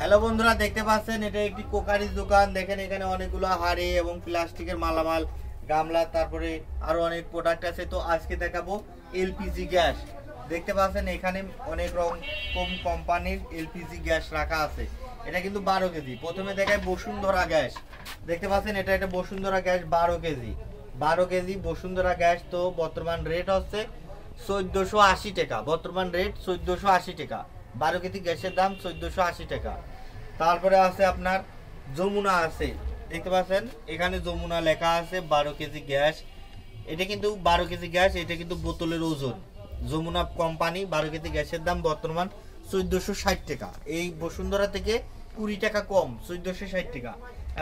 Hello বন্ধুরা, দেখতে পাচ্ছেন এটা একটি কোকারিজ দোকান। দেখেন এখানে অনেকগুলো হাড়ি এবং প্লাস্টিকের মালামাল, গামলা, তারপরে আরো অনেক প্রোডাক্ট আছে। তো আজকে দেখাবো এলপিজি গ্যাস। দেখতে পাচ্ছেন এখানে অনেক রকম কোম্পানির এলপিজি গ্যাস রাখা আছে। এটা কিন্তু 12 কেজি। প্রথমে দেখায় বসুন্ধরা গ্যাস। দেখতে পাচ্ছেন এটা একটা Bashundhara gas 12 KG. 12 KG Bashundhara gas. তো বর্তমান রেট হচ্ছে 1480 টাকা। বর্তমান রেট 1480 টাকা। 12 কেজি গ্যাসের দাম 1480 টাকা। তারপরে আছে আপনার যমুনা আছে। দেখতে পাচ্ছেন এখানে যমুনা লেখা আছে 12 কেজি গ্যাস। এটা কিন্তু 12 কেজি গ্যাস, এটা কিন্তু বোতলের ওজন। যমুনা কোম্পানি 12 কেজি গ্যাসের দাম বর্তমান 1460 টাকা। এই বসুন্ধরা থেকে 20 টাকা কম, 1460 টাকা।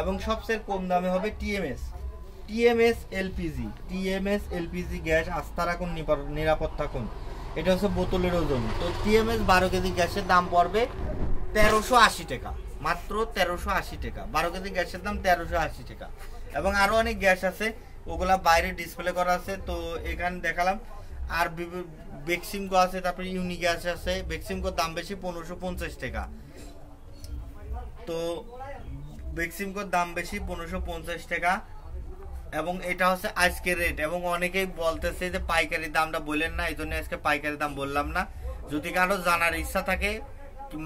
এবং সবচেয়ে কম দামে হবে TMS. TMS LPG. TMS LPG gas আস্থা রাখুন, নিরাপদ থাকুন। এটা হচ্ছে বোতলের ওজন। তো টিএমএস 12 কেজি গ্যাসের দাম পড়বে 1380 টাকা, মাত্র 1380 টাকা। 12 কেজি গ্যাসের দাম 1380 টাকা। এবং আরো অনেক গ্যাস আছে, ওগুলা বাইরে ডিসপ্লে করা আছে। তো এখানে দেখালাম। আর বেক্সিমকো আছে, তারপরে ইউনি গ্যাস আছে। বেক্সিমকোর দাম বেশি, 1550 টাকা। তো বেক্সিমকোর দাম বেশি, 1550 টাকা। এবং এটা হচ্ছে আজকের রেট। এবং অনেকেই বলতেছে যে পাইকারি দামটা বললেন না, এই জন্য আজকে পাইকারি দাম বললাম না। যদি কারো জানার ইচ্ছা থাকে,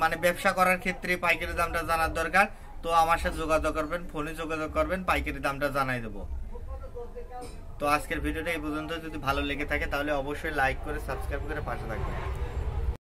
মানে ব্যবসা করার ক্ষেত্রে পাইকারি দামটা জানার দরকার, তো আমার সাথে যোগাযোগ করবেন, ফোনে যোগাযোগ করবেন, পাইকারি দামটা জানাই দেবো। তো আজকের ভিডিওটা এই পর্যন্ত। যদি ভালো লেগে থাকে তাহলে অবশ্যই লাইক করে সাবস্ক্রাইব করে পাশে থাকবেন।